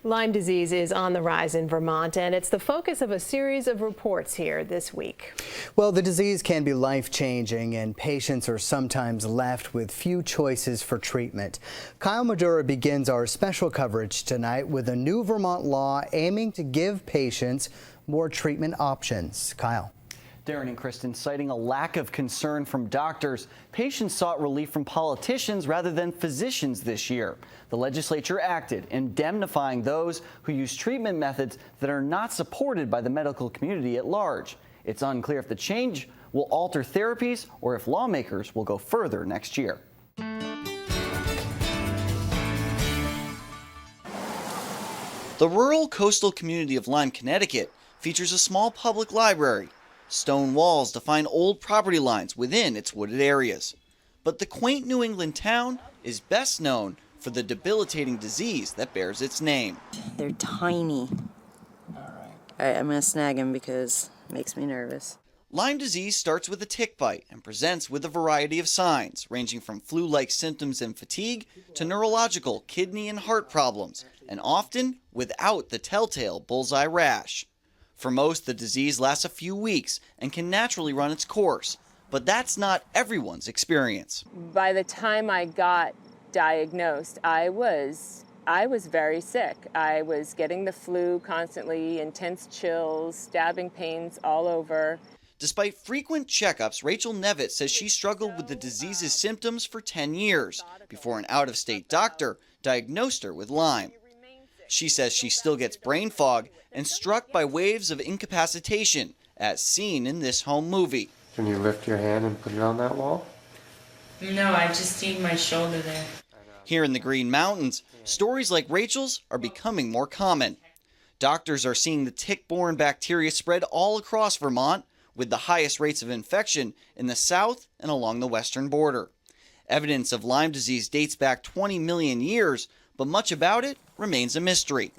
Lyme disease is on the rise in Vermont, and it's the focus of a series of reports here this week. Well, the disease can be life-changing, and patients are sometimes left with few choices for treatment. Kyle Madura begins our special coverage tonight with a new Vermont law aiming to give patients more treatment options. Kyle. Darren and Kristen, citing a lack of concern from doctors, patients sought relief from politicians rather than physicians this year. The legislature acted, indemnifying those who use treatment methods that are not supported by the medical community at large. It's unclear if the change will alter therapies or if lawmakers will go further next year. The rural coastal community of Lyme, Connecticut features a small public library. Stone walls define old property lines within its wooded areas. But the quaint New England town is best known for the debilitating disease that bears its name. They're tiny. All right, I'm going to snag him because it makes me nervous. Lyme disease starts with a tick bite and presents with a variety of signs, ranging from flu-like symptoms and fatigue to neurological, kidney, and heart problems, and often without the telltale bullseye rash. For most, the disease lasts a few weeks and can naturally run its course, but that's not everyone's experience. By the time I got diagnosed, I was very sick. I was getting the flu constantly, intense chills, stabbing pains all over. Despite frequent checkups, Rachel Nevitt says she struggled with the disease's symptoms for 10 years before an out-of-state doctor diagnosed her with Lyme. She says she still gets brain fog and struck by waves of incapacitation, as seen in this home movie. Can you lift your hand and put it on that wall? No, I just see my shoulder there. Here in the Green Mountains, stories like Rachel's are becoming more common. Doctors are seeing the tick-borne bacteria spread all across Vermont, with the highest rates of infection in the south and along the western border. Evidence of Lyme disease dates back 20 million years, but much about it remains a mystery.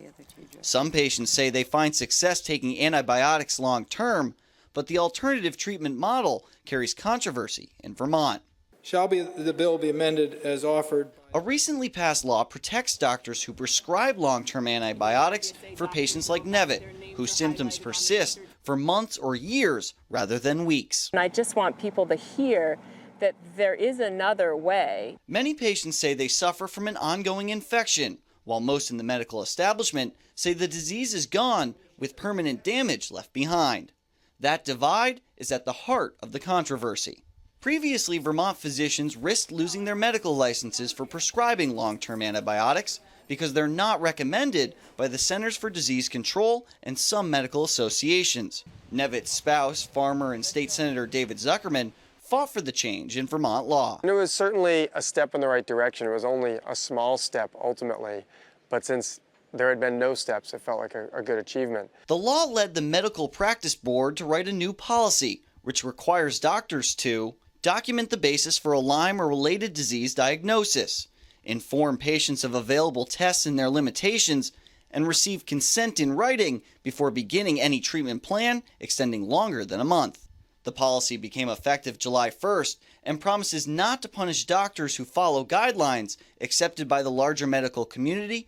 Some patients say they find success taking antibiotics long-term, but the alternative treatment model carries controversy in Vermont. Shall the bill be amended as offered? A recently passed law protects doctors who prescribe long-term antibiotics for patients like Nevitt, whose symptoms persist for months or years rather than weeks. And I just want people to hear that there is another way. Many patients say they suffer from an ongoing infection, while most in the medical establishment say the disease is gone with permanent damage left behind. That divide is at the heart of the controversy. Previously, Vermont physicians risked losing their medical licenses for prescribing long-term antibiotics because they're not recommended by the Centers for Disease Control and some medical associations. Nevitt's spouse, farmer and state senator David Zuckerman, fought for the change in Vermont law. And it was certainly a step in the right direction. It was only a small step ultimately, but since there had been no steps, it felt like a good achievement. The law led the Medical Practice Board to write a new policy, which requires doctors to document the basis for a Lyme or related disease diagnosis, inform patients of available tests and their limitations, and receive consent in writing before beginning any treatment plan extending longer than a month. The policy became effective July 1st and promises not to punish doctors who follow guidelines accepted by the larger medical community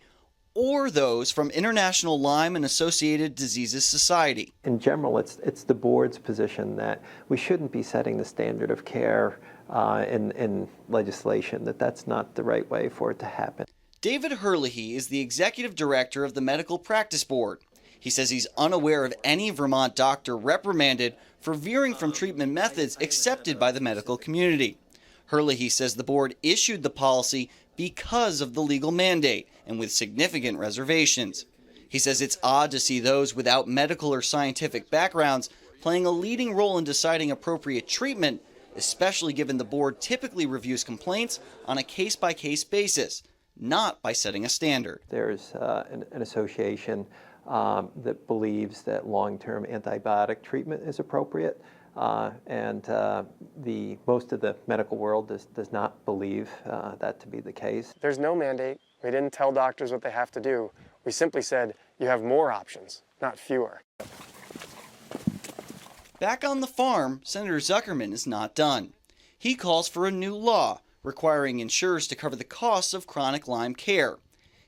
or those from International Lyme and Associated Diseases Society. In general, it's the board's position that we shouldn't be setting the standard of care in legislation, that's not the right way for it to happen. David Herlihy is the executive director of the Medical Practice Board. He says he's unaware of any Vermont doctor reprimanded for veering from treatment methods accepted by the medical community. Herlihy says the board issued the policy because of the legal mandate and with significant reservations. He says it's odd to see those without medical or scientific backgrounds playing a leading role in deciding appropriate treatment, especially given the board typically reviews complaints on a case-by-case basis, not by setting a standard. There's an association that believes that long-term antibiotic treatment is appropriate, and most of the medical world does not believe that to be the case. There's no mandate. We didn't tell doctors what they have to do. We simply said you have more options, not fewer. Back on the farm, Senator Zuckerman is not done. He calls for a new law requiring insurers to cover the costs of chronic Lyme care.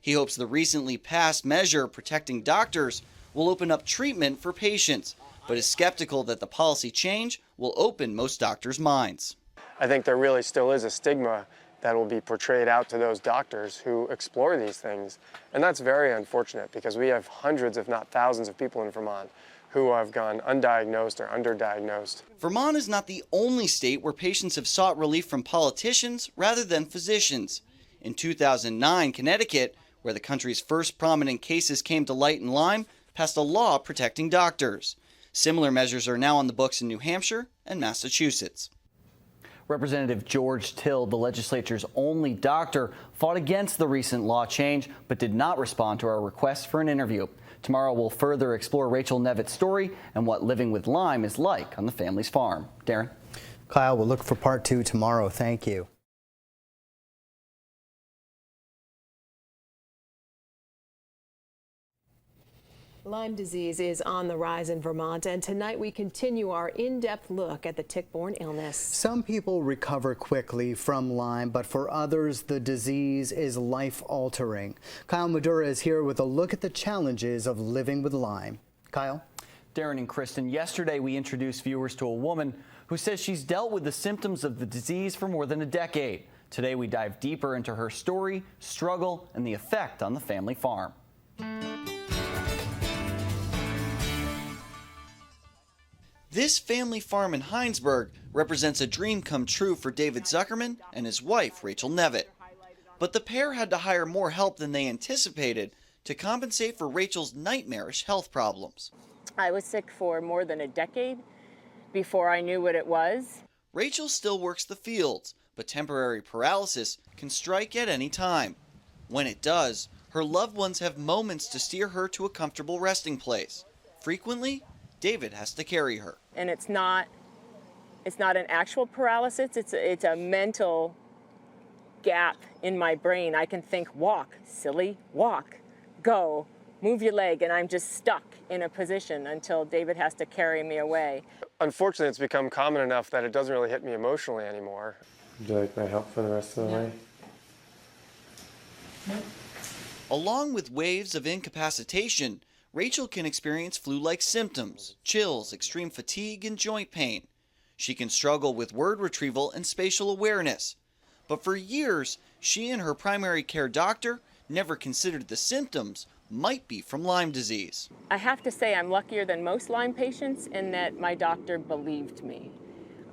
He hopes the recently passed measure protecting doctors will open up treatment for patients, but is skeptical that the policy change will open most doctors' minds. I think there really still is a stigma that will be portrayed out to those doctors who explore these things. And that's very unfortunate because we have hundreds, if not thousands, of people in Vermont who have gone undiagnosed or underdiagnosed. Vermont is not the only state where patients have sought relief from politicians rather than physicians. In 2009, Connecticut, where the country's first prominent cases came to light in Lyme, passed a law protecting doctors. Similar measures are now on the books in New Hampshire and Massachusetts. Representative George Till, the legislature's only doctor, fought against the recent law change but did not respond to our request for an interview. Tomorrow we'll further explore Rachel Nevitt's story and what living with Lyme is like on the family's farm. Darren? Kyle, we'll look for part 2 tomorrow. Thank you. Lyme disease is on the rise in Vermont, and tonight we continue our in-depth look at the tick-borne illness. Some people recover quickly from Lyme, but for others, the disease is life-altering. Kyle Madura is here with a look at the challenges of living with Lyme. Kyle? Darren and Kristen, yesterday we introduced viewers to a woman who says she's dealt with the symptoms of the disease for more than a decade. Today we dive deeper into her story, struggle, and the effect on the family farm. This family farm in Hinesburg represents a dream come true for David Zuckerman and his wife, Rachel Nevitt. But the pair had to hire more help than they anticipated to compensate for Rachel's nightmarish health problems. I was sick for more than a decade before I knew what it was. Rachel still works the fields, but temporary paralysis can strike at any time. When it does, her loved ones have moments to steer her to a comfortable resting place. Frequently, David has to carry her. And it's not an actual paralysis, it's a mental gap in my brain. I can think, walk, silly, walk, go, move your leg, and I'm just stuck in a position until David has to carry me away. Unfortunately, it's become common enough that it doesn't really hit me emotionally anymore. Would you like my help for the rest of the way? Along with waves of incapacitation, Rachel can experience flu-like symptoms, chills, extreme fatigue, and joint pain. She can struggle with word retrieval and spatial awareness. But for years, she and her primary care doctor never considered the symptoms might be from Lyme disease. I have to say I'm luckier than most Lyme patients in that my doctor believed me.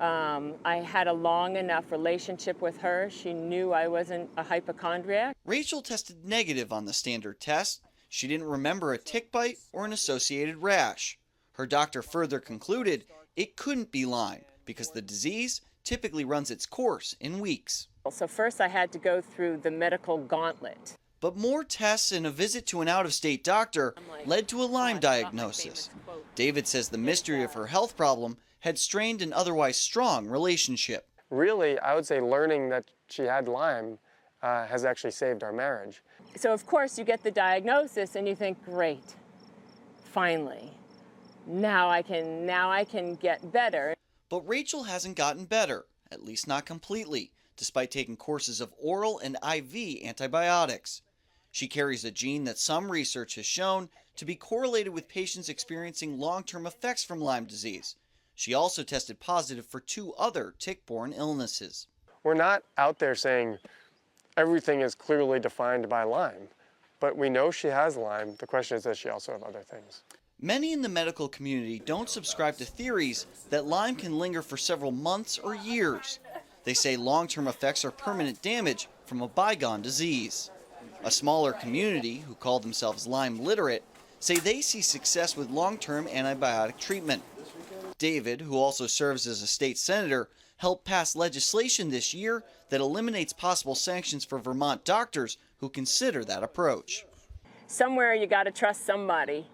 I had a long enough relationship with her. She knew I wasn't a hypochondriac. Rachel tested negative on the standard test. She didn't remember a tick bite or an associated rash. Her doctor further concluded it couldn't be Lyme because the disease typically runs its course in weeks. So first I had to go through the medical gauntlet. But more tests and a visit to an out-of-state doctor led to a Lyme diagnosis. David says the mystery of her health problem had strained an otherwise strong relationship. Really, I would say learning that she had Lyme has actually saved our marriage. So of course you get the diagnosis and you think, great, finally, now I can get better. But Rachel hasn't gotten better, at least not completely, despite taking courses of oral and IV antibiotics. She carries a gene that some research has shown to be correlated with patients experiencing long-term effects from Lyme disease. She also tested positive for 2 other tick-borne illnesses. We're not out there saying everything is clearly defined by Lyme, but we know she has Lyme. The question is, does she also have other things? Many in the medical community don't subscribe to theories that Lyme can linger for several months or years. They say long-term effects are permanent damage from a bygone disease. A smaller community, who call themselves Lyme literate, say they see success with long-term antibiotic treatment. David, who also serves as a state senator, helped pass legislation this year that eliminates possible sanctions for Vermont doctors who consider that approach. Somewhere you got to trust somebody.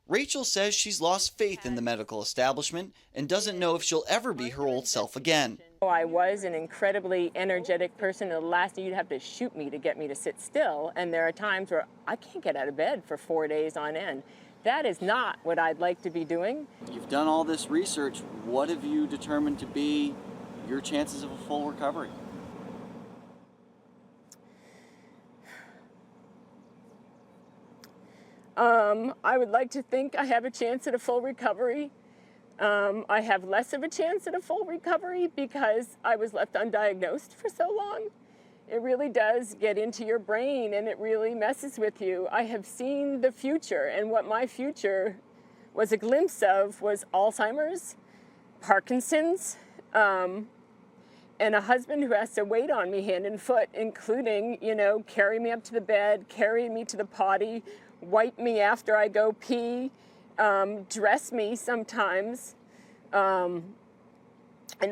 Rachel says she's lost faith in the medical establishment and doesn't know if she'll ever be her old self again. I was an incredibly energetic person. The last thing you'd have to shoot me to get me to sit still. And there are times where I can't get out of bed for 4 days on end. That is not what I'd like to be doing. You've done all this research. What have you determined to be your chances of a full recovery? I would like to think I have a chance at a full recovery. I have less of a chance at a full recovery because I was left undiagnosed for so long. It really does get into your brain and it really messes with you. I have seen the future, and what my future was a glimpse of was Alzheimer's, Parkinson's, and a husband who has to wait on me hand and foot, including, carry me up to the bed, carry me to the potty, wipe me after I go pee, dress me sometimes, and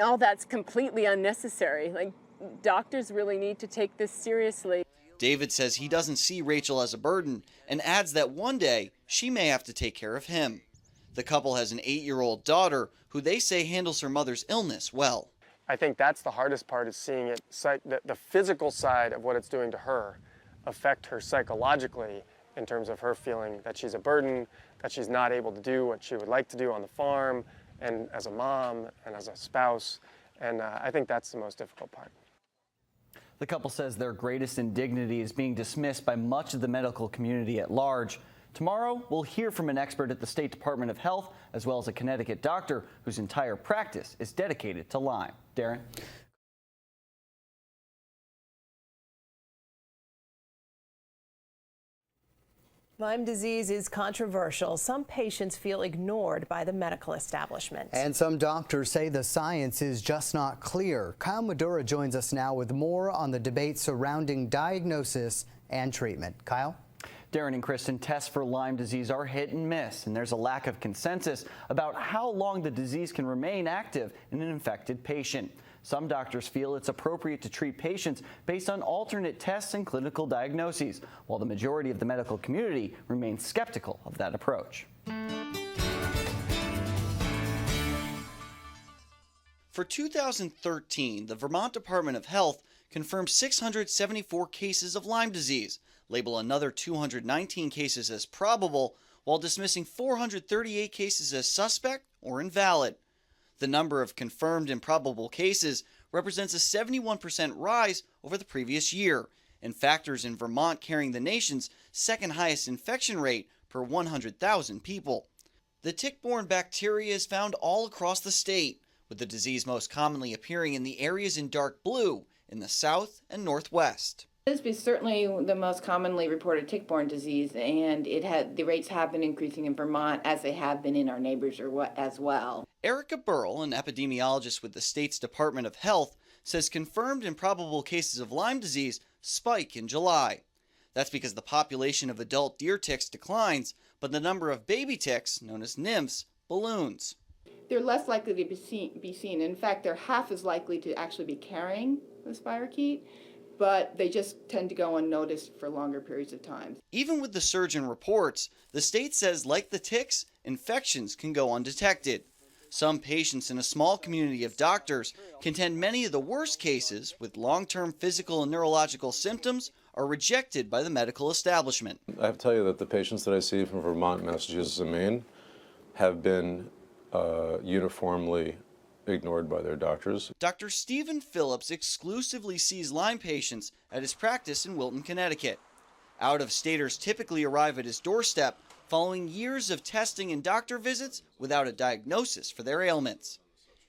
all that's completely unnecessary. Like, doctors really need to take this seriously. David says he doesn't see Rachel as a burden and adds that one day she may have to take care of him. The couple has an 8-year-old daughter who they say handles her mother's illness well. I think that's the hardest part, is seeing it, the physical side of what it's doing to her affect her psychologically, in terms of her feeling that she's a burden, that she's not able to do what she would like to do on the farm, and as a mom, and as a spouse. And I think that's the most difficult part. The couple says their greatest indignity is being dismissed by much of the medical community at large. Tomorrow, we'll hear from an expert at the State Department of Health, as well as a Connecticut doctor whose entire practice is dedicated to Lyme. Darren? Lyme disease is controversial. Some patients feel ignored by the medical establishment. And some doctors say the science is just not clear. Kyle Madura joins us now with more on the debate surrounding diagnosis and treatment. Kyle? Darren and Kristen, tests for Lyme disease are hit and miss, and there's a lack of consensus about how long the disease can remain active in an infected patient. Some doctors feel it's appropriate to treat patients based on alternate tests and clinical diagnoses, while the majority of the medical community remains skeptical of that approach. For 2013, the Vermont Department of Health confirmed 674 cases of Lyme disease, label another 219 cases as probable, while dismissing 438 cases as suspect or invalid. The number of confirmed and probable cases represents a 71% rise over the previous year, and factors in Vermont carrying the nation's second highest infection rate per 100,000 people. The tick-borne bacteria is found all across the state, with the disease most commonly appearing in the areas in dark blue in the south and northwest. This is certainly the most commonly reported tick-borne disease, and the rates have been increasing in Vermont, as they have been in our neighbors as well. Erica Burl, an epidemiologist with the state's Department of Health, says confirmed and probable cases of Lyme disease spike in July. That's because the population of adult deer ticks declines, but the number of baby ticks, known as nymphs, balloons. They're less likely to be seen. In fact, they're half as likely to actually be carrying the spirochete, but they just tend to go unnoticed for longer periods of time. Even with the surge in reports, the state says, like the ticks, infections can go undetected. Some patients in a small community of doctors contend many of the worst cases with long-term physical and neurological symptoms are rejected by the medical establishment. I have to tell you that the patients that I see from Vermont, Massachusetts, and Maine have been uniformly ignored by their doctors. Dr. Stephen Phillips exclusively sees Lyme patients at his practice in Wilton, Connecticut. Out-of-staters typically arrive at his doorstep following years of testing and doctor visits without a diagnosis for their ailments.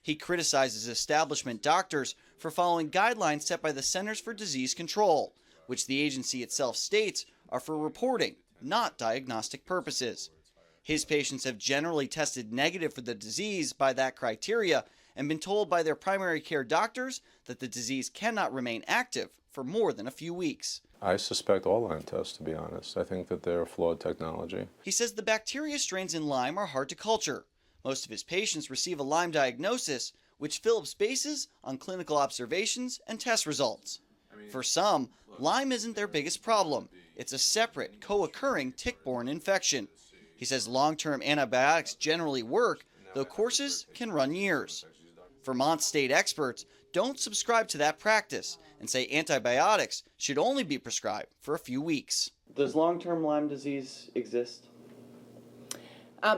He criticizes establishment doctors for following guidelines set by the Centers for Disease Control, which the agency itself states are for reporting, not diagnostic purposes. His patients have generally tested negative for the disease by that criteria and been told by their primary care doctors that the disease cannot remain active for more than a few weeks. I suspect all Lyme tests, to be honest. I think that they're flawed technology. He says the bacteria strains in Lyme are hard to culture. Most of his patients receive a Lyme diagnosis, which Phillips bases on clinical observations and test results. For some, Lyme isn't their biggest problem. It's a separate, co-occurring tick-borne infection. He says long-term antibiotics generally work, though courses can run years. Vermont state experts don't subscribe to that practice and say antibiotics should only be prescribed for a few weeks. Does long-term Lyme disease exist?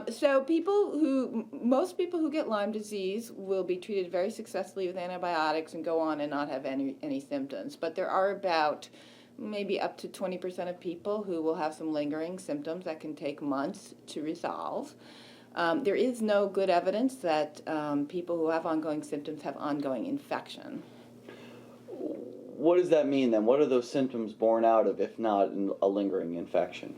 So most people who get Lyme disease will be treated very successfully with antibiotics and go on and not have any symptoms. But there are about maybe up to 20% of people who will have some lingering symptoms that can take months to resolve. There is no good evidence that people who have ongoing symptoms have ongoing infection. What does that mean then? What are those symptoms born out of, if not a lingering infection?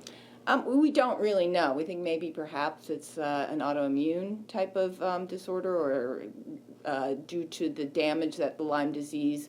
We don't really know. We think maybe perhaps it's an autoimmune type of disorder, or due to the damage that the Lyme disease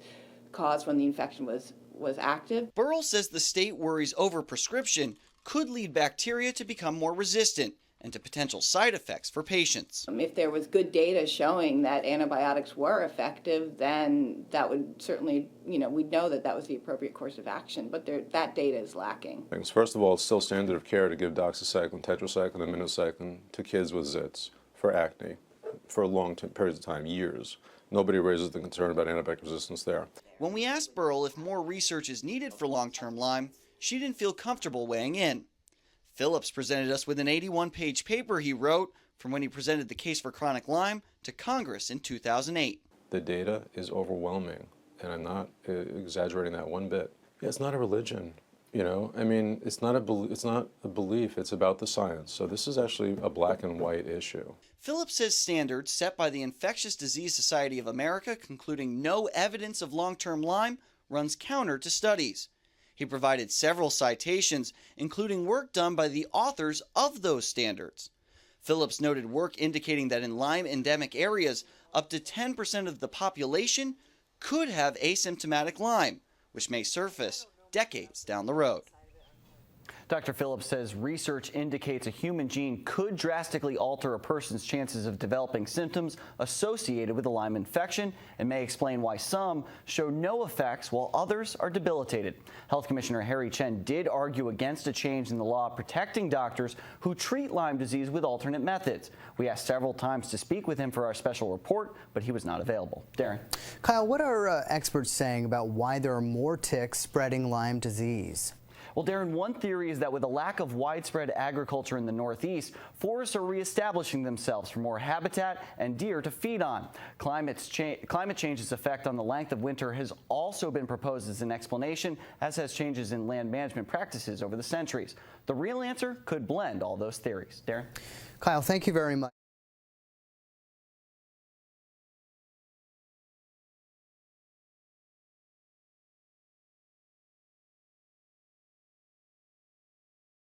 caused when the infection was active. Burl says the state worries overprescription could lead bacteria to become more resistant and to potential side effects for patients. If there was good data showing that antibiotics were effective, then that would certainly, we'd know that that was the appropriate course of action, but that data is lacking. First of all, it's still standard of care to give doxycycline, tetracycline, and minocycline to kids with zits for acne for long periods of time, years. Nobody raises the concern about antibiotic resistance there. When we asked Burl if more research is needed for long-term Lyme, she didn't feel comfortable weighing in. Phillips presented us with an 81-page paper he wrote from when he presented the case for chronic Lyme to Congress in 2008. The data is overwhelming, and I'm not exaggerating that one bit. Yeah, it's not a religion, it's not a belief, it's about the science. So this is actually a black and white issue. Phillips says standards set by the Infectious Disease Society of America concluding no evidence of long-term Lyme runs counter to studies. He provided several citations, including work done by the authors of those standards. Phillips noted work indicating that in Lyme endemic areas, up to 10% of the population could have asymptomatic Lyme, which may surface decades down the road. Dr. Phillips says research indicates a human gene could drastically alter a person's chances of developing symptoms associated with a Lyme infection, and may explain why some show no effects while others are debilitated. Health Commissioner Harry Chen did argue against a change in the law protecting doctors who treat Lyme disease with alternate methods. We asked several times to speak with him for our special report, but he was not available. Darren. Kyle, what are experts saying about why there are more ticks spreading Lyme disease? Well, Darren, one theory is that with a lack of widespread agriculture in the Northeast, forests are reestablishing themselves for more habitat and deer to feed on. Climate change's effect on the length of winter has also been proposed as an explanation, as has changes in land management practices over the centuries. The real answer could blend all those theories. Darren? Kyle, thank you very much.